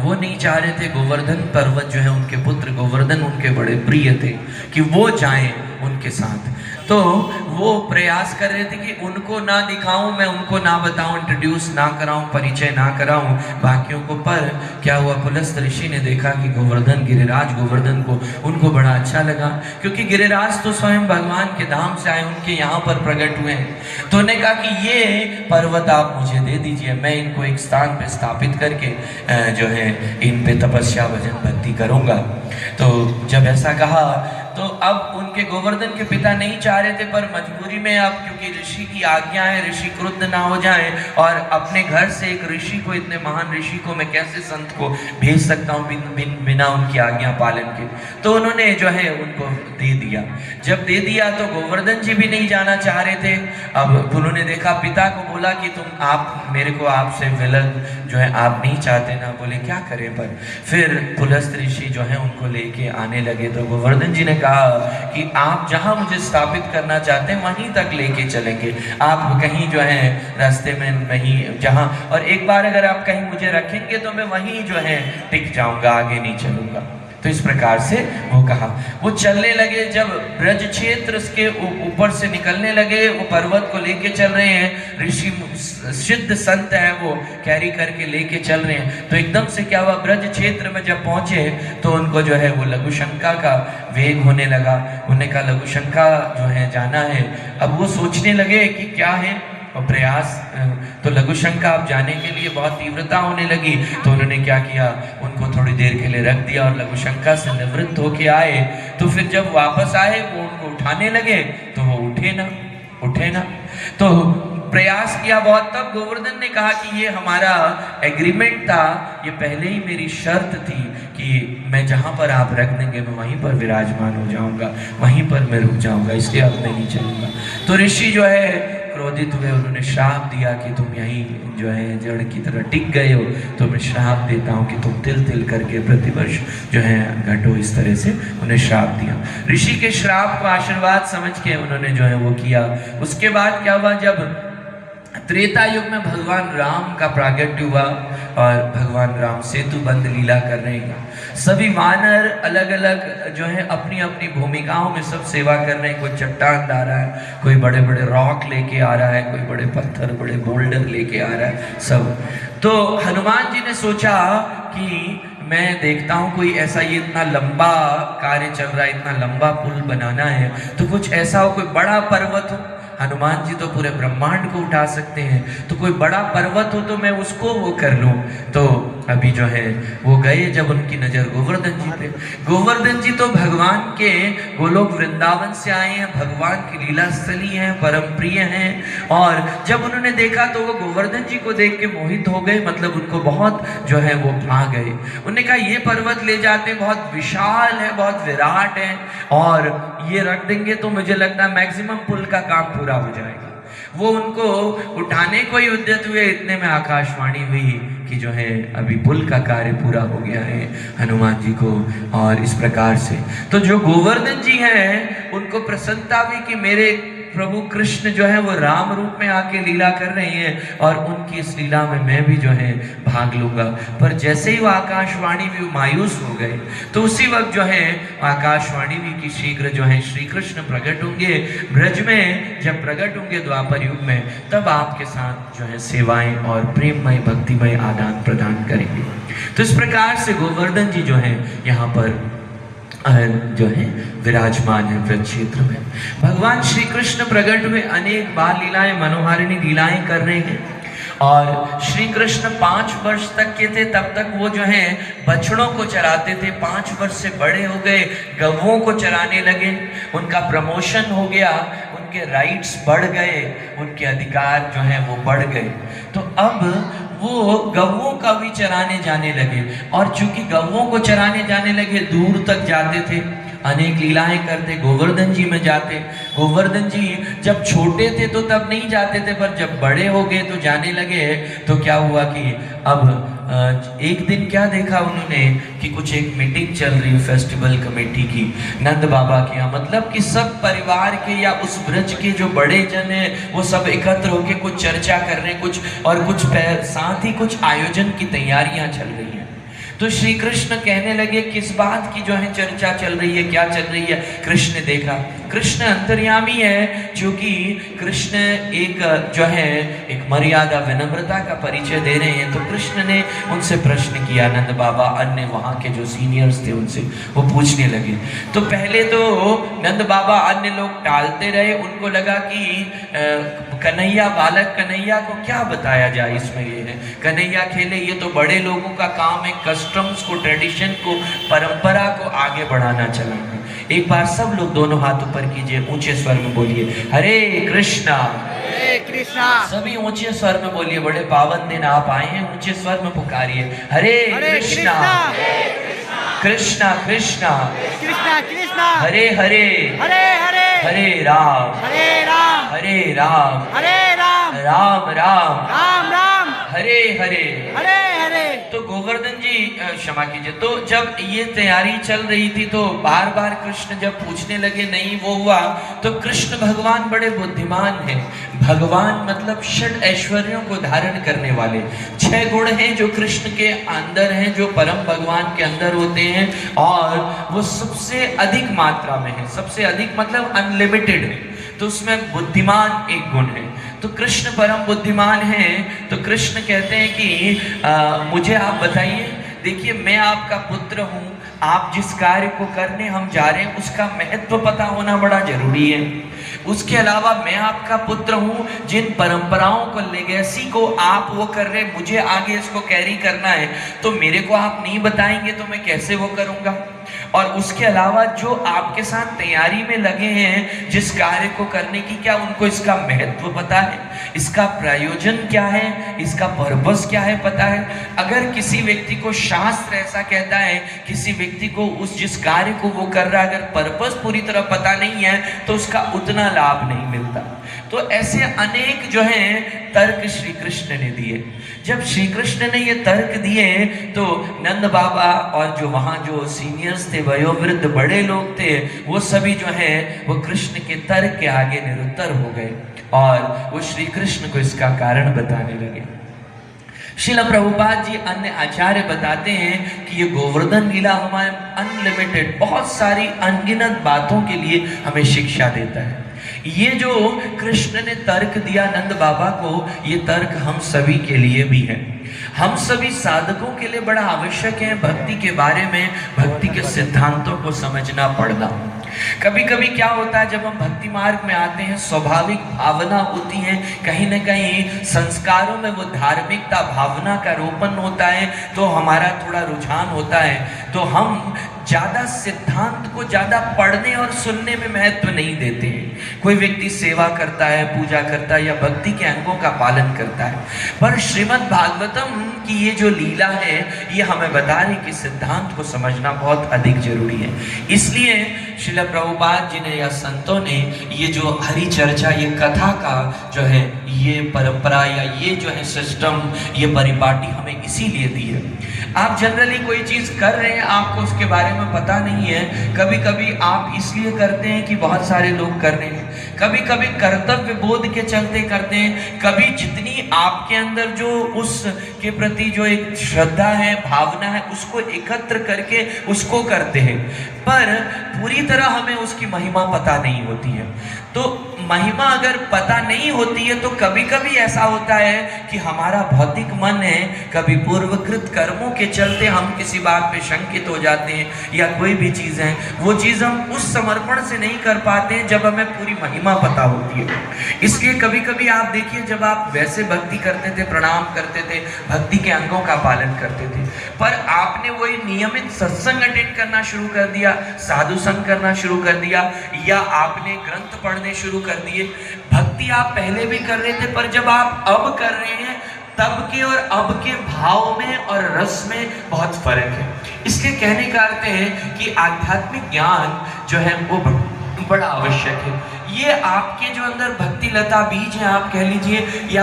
वो नहीं चाह रहे थे गोवर्धन पर्वत जो है, उनके पुत्र गोवर्धन उनके बड़े प्रिय थे कि वो जाएं उनके साथ। तो वो प्रयास कर रहे थे कि उनको ना दिखाऊं, मैं उनको ना बताऊं, इंट्रोड्यूस ना कराऊं, परिचय ना कराऊं बाकियों को। पर क्या हुआ, पुलस्त ऋषि ने देखा कि गोवर्धन, गिरिराज गोवर्धन को उनको बड़ा अच्छा लगा, क्योंकि गिरिराज तो स्वयं भगवान के धाम से आए, उनके यहाँ पर प्रकट हुए हैं। तो उन्होंने कहा कि ये पर्वत आप मुझे दे दीजिए, मैं इनको एक स्थान पे स्थापित करके जो है इन पे तपस्या भजन भक्ति करूँगा। तो जब ऐसा कहा तो अब उनके गोवर्धन के पिता नहीं चाह रहे थे, पर मजबूरी में अब क्योंकि ऋषि की आज्ञा है, ऋषि क्रुद्ध ना हो जाए, और अपने घर से एक ऋषि को, इतने महान ऋषि को मैं कैसे संत को भेज सकता हूँ बिना उनकी आज्ञा पालन के। तो उन्होंने जो है उनको दे दिया। जब दे दिया तो गोवर्धन जी भी नहीं जाना चाह रहे थे। अब उन्होंने देखा, पिता को बोला कि आप मेरे को आपसे विलग जो है आप नहीं चाहते ना, बोले क्या करें। पर फिर पुलस्त ऋषि जो है उनको लेके आने लगे। तो गोवर्धन जी ने कहा कि आप जहां मुझे स्थापित करना चाहते हैं वहीं तक लेके चलेंगे, आप कहीं जो है रास्ते में नहीं, जहां, और एक बार अगर आप कहीं मुझे रखेंगे तो मैं वहीं जो है टिक जाऊंगा, आगे नहीं चलूंगा। तो इस प्रकार से वो कहा, वो चलने लगे। जब ब्रज क्षेत्र के ऊपर से निकलने लगे, वो पर्वत को लेके चल रहे हैं, ऋषि सिद्ध संत है वो कैरी करके लेके चल रहे हैं। तो एकदम से क्या हुआ, ब्रज क्षेत्र में जब पहुंचे तो उनको जो है वो लघुशंका का वेग होने लगा। उन्होंने कहा लघुशंका जो है जाना है। अब वो सोचने लगे कि क्या है, और प्रयास, तो लघुशंका अब जाने के लिए बहुत तीव्रता होने लगी। तो उन्होंने क्या किया, उनको थोड़ी देर के लिए रख दिया और लघुशंका से निवृत्त होके आए। तो फिर जब वापस आए वो उनको उठाने लगे तो वो उठे ना। तो प्रयास किया बहुत। तब गोवर्धन ने कहा कि ये हमारा एग्रीमेंट था, ये पहले ही मेरी शर्त थी कि मैं जहां पर आप रख देंगे मैं वहीं पर विराजमान हो जाऊंगा, वहीं पर मैं रुक जाऊंगा, इसलिए अब मैं नहीं चलूंगा। तो ऋषि जो है क्रोधित हुए, उन्होंने श्राप दिया कि तुम यहीं जो है जड़ की तरह टिक गए हो, तो मैं श्राप देता हूँ कि तुम तिल तिल करके प्रतिवर्ष जो है घटो। इस तरह से उन्हें श्राप दिया। ऋषि के श्राप को आशीर्वाद समझ के उन्होंने जो है वो किया। उसके बाद क्या हुआ, जब त्रेता युग में भगवान राम का प्रागट्य हुआ और भगवान राम सेतु बंद लीला कर रहे हैं। सभी वानर अलग अलग जो है अपनी अपनी भूमिकाओं में सब सेवा कर रहे हैं। कोई चट्टान ला रहा है, कोई बड़े बड़े रॉक लेके आ रहा है, कोई बड़े पत्थर, बड़े बोल्डर लेके आ रहा है सब। तो हनुमान जी ने सोचा कि मैं देखता हूँ कोई ऐसा, ये इतना लंबा कार्य चल रहा है, इतना लंबा पुल बनाना है, तो कुछ ऐसा हो, कोई बड़ा पर्वत हो। हनुमान जी तो पूरे ब्रह्मांड को उठा सकते हैं, तो कोई बड़ा पर्वत हो तो मैं उसको वो कर लूं। तो अभी जो है वो गए, जब उनकी नजर गोवर्धन जी पे। गोवर्धन जी तो भगवान के गोलोक वृंदावन से आए हैं, भगवान की लीला स्थली हैं, परम प्रिय हैं। और जब उन्होंने देखा तो वो गोवर्धन जी को देख के मोहित हो गए, मतलब उनको बहुत जो है वो भा गए। उन्होंने कहा ये पर्वत ले जाते हैं, बहुत विशाल है, बहुत विराट है, और ये रख देंगे तो मुझे लगता है मैक्सिमम पुल का काम पूरा हो जाएगा। वो उनको उठाने को ही उद्यत हुए, इतने में आकाशवाणी हुई कि जो है अभी पुल का कार्य पूरा हो गया है हनुमान जी को। और इस प्रकार से तो जो गोवर्धन जी हैं उनको प्रसन्नता हुई कि मेरे प्रभु कृष्ण जो है वो राम रूप में आके लीला कर रहे हैं और उनकी इस लीला में मैं भी जो है भाग लूंगा। पर जैसे ही वो आकाशवाणी भी मायूस हो गए, तो उसी वक्त जो है आकाशवाणी भी कि शीघ्र जो है श्री कृष्ण प्रकट होंगे ब्रज में। जब प्रकट होंगे द्वापर युग में, तब आपके साथ जो है सेवाएं और प्रेममय भक्तिमय आदान प्रदान करेंगे। तो इस प्रकार से गोवर्धन जी जो है यहाँ पर जो है विराजमान है ब्रज क्षेत्र में। भगवान श्री कृष्ण प्रकट हुए, अनेक बाल लीलाएं, मनोहारिणी लीलाएं कर रहे हैं। और श्री कृष्ण 5 वर्ष तक के थे, तब तक वो जो है बछड़ों को चराते थे। 5 वर्ष से बड़े हो गए, गौओं को चराने लगे, उनका प्रमोशन हो गया, उनके राइट्स बढ़ गए, उनके अधिकार जो है वो बढ़ गए। तो अब वो गौओं का भी चराने जाने लगे। और चूंकि गौओं को चराने जाने लगे, दूर तक जाते थे, अनेक लीलाएं करते, गोवर्धन जी में जाते। गोवर्धन जी जब छोटे थे तो तब नहीं जाते थे, पर जब बड़े हो गए तो जाने लगे। तो क्या हुआ कि अब एक दिन क्या देखा उन्होंने कि कुछ एक मीटिंग चल रही है फेस्टिवल कमेटी की, नंद बाबा के यहाँ, मतलब कि सब परिवार के या उस ब्रज के जो बड़े जन हैं वो सब एकत्र होकर कुछ चर्चा कर रहे हैं, कुछ और कुछ साथ ही कुछ आयोजन की तैयारियां चल रही हैं। तो श्री कृष्ण कहने लगे किस बात की जो है चर्चा चल रही है, क्या चल रही है। कृष्ण ने देखा कृष्ण अंतर्यामी है, क्योंकि कृष्ण एक जो है एक मर्यादा विनम्रता का परिचय दे रहे हैं। तो कृष्ण ने उनसे प्रश्न किया, नंद बाबा अन्य वहाँ के जो सीनियर्स थे उनसे वो पूछने लगे। तो पहले तो नंद बाबा अन्य लोग टालते रहे, उनको लगा कि कन्हैया बालक कन्हैया को क्या बताया जाए, इसमें ये है कन्हैया खेले, ये तो बड़े लोगों का काम है, कस्टम्स को, ट्रेडिशन को, परंपरा को आगे बढ़ाना चलाना। एक बार सब लोग दोनों हाथ ऊपर कीजिए, ऊंचे स्वर में बोलिए हरे कृष्णा। हरे कृष्णा। सभी ऊंचे स्वर में बोलिए, बड़े पावन दिन आप आए हैं, ऊंचे स्वर में पुकारिए हरे कृष्णा कृष्णा कृष्णा कृष्णा कृष्णा। हरे हरे हरे हरे। हरे राम हरे राम। हरे राम हरे राम। राम राम राम राम। हरे हरे हरे हरे। तो गोवर्धन जी क्षमा कीजिए, तो जब ये तैयारी चल रही थी तो बार बार कृष्ण जब पूछने लगे नहीं वो हुआ, तो कृष्ण भगवान बड़े बुद्धिमान हैं। भगवान मतलब षड ऐश्वर्यों को धारण करने वाले, 6 गुण हैं जो कृष्ण के अंदर हैं, जो परम भगवान के अंदर होते हैं, और वो सबसे अधिक मात्रा में है, सबसे अधिक मतलब अनलिमिटेड है। तो उसमें बुद्धिमान एक गुण है। तो कृष्ण परम बुद्धिमान हैं। तो कृष्ण कहते हैं कि मुझे आप बताइए, देखिए मैं आपका पुत्र हूँ, आप जिस कार्य को करने हम जा रहे हैं उसका महत्व पता होना बड़ा जरूरी है। उसके अलावा मैं आपका पुत्र हूँ, जिन परंपराओं को, लेगेसी को आप वो कर रहे, मुझे आगे इसको कैरी करना है, तो मेरे को आप नहीं बताएंगे तो मैं कैसे वो करूँगा। और उसके अलावा जो आपके साथ तैयारी में लगे हैं जिस कार्य को करने की, क्या उनको इसका महत्व पता है, इसका प्रयोजन क्या है, इसका पर्पस क्या है पता है। अगर किसी व्यक्ति को शास्त्र ऐसा कहता है, किसी व्यक्ति को उस जिस कार्य को वो कर रहा है अगर पर्पस पूरी तरह पता नहीं है तो उसका उतना लाभ नहीं मिलता। तो ऐसे अनेक जो हैं तर्क श्री कृष्ण ने दिए। जब श्री कृष्ण ने ये तर्क दिए तो नंद बाबा और जो वहाँ जो सीनियर्स थे, वयोवृद्ध बड़े लोग थे, वो सभी जो हैं वो कृष्ण के तर्क के आगे निरुत्तर हो गए और वो श्री कृष्ण को इसका कारण बताने लगे। श्रील प्रभुपाद जी अन्य आचार्य बताते हैं कि ये गोवर्धन लीला हमारे अनलिमिटेड बहुत सारी अनगिनत बातों के लिए हमें शिक्षा देता है। ये जो कृष्ण ने तर्क दिया नंद बाबा को, ये तर्क हम सभी के लिए भी है। हम सभी साधकों के लिए बड़ा आवश्यक है भक्ति के बारे में, भक्ति के सिद्धांतों को समझना पड़ना। कभी कभी क्या होता है, जब हम भक्ति मार्ग में आते हैं, स्वाभाविक भावना होती है, कहीं न कहीं संस्कारों में वो धार्मिकता भावना का रोपण होता है, तो हमारा थोड़ा रुझान होता है, तो हम ज़्यादा सिद्धांत को ज़्यादा पढ़ने और सुनने में महत्व नहीं देते हैं। कोई व्यक्ति सेवा करता है, पूजा करता है या भक्ति के अंगों का पालन करता है, पर श्रीमद् भागवतम की ये जो लीला है ये हमें बता रही कि सिद्धांत को समझना बहुत अधिक जरूरी है। इसलिए श्रील प्रभुपाद जी ने या संतों ने ये जो हरि चर्चा, ये कथा का जो है ये परंपरा या ये जो है सिस्टम, ये परिपाटी हमें इसीलिए दी है। आप जनरली कोई चीज़ कर रहे हैं, आपको उसके बारे में पता नहीं है, कभी कभी आप इसलिए करते हैं कि बहुत सारे लोग कर रहे हैं, कभी कभी कर्तव्य बोध के चलते करते हैं, कभी जितनी आपके अंदर जो उस के प्रति जो एक श्रद्धा है, भावना है, उसको एकत्र करके उसको करते हैं, पर पूरी तरह हमें उसकी महिमा पता नहीं होती है। तो महिमा अगर पता नहीं होती है तो कभी कभी ऐसा होता है कि हमारा भौतिक मन है, कभी पूर्वकृत कर्मों के चलते हम किसी बात पे शंकित हो जाते हैं, या कोई भी चीज़ है वो चीज़ हम उस समर्पण से नहीं कर पाते हैं जब हमें पूरी महिमा पता होती है। इसलिए कभी कभी आप देखिए, जब आप वैसे भक्ति करते थे, प्रणाम करते थे, भक्ति के अंगों का पालन करते थे, पर आपने वही नियमित सत्संग अटेंड करना शुरू कर दिया, साधु संग करना शुरू कर दिया, या आपने ग्रंथ पढ़ने शुरू कर दिए। भक्ति आप पहले भी कर रहे थे, पर जब आप अब कर रहे हैं तब के और अब के भाव में और रस में बहुत फर्क है। इसलिए कहने का अर्थ है कि आध्यात्मिक ज्ञान जो है वो बड़ा आवश्यक है। ये आपके जो अंदर भक्ति लता बीज है, आप कह लीजिए, या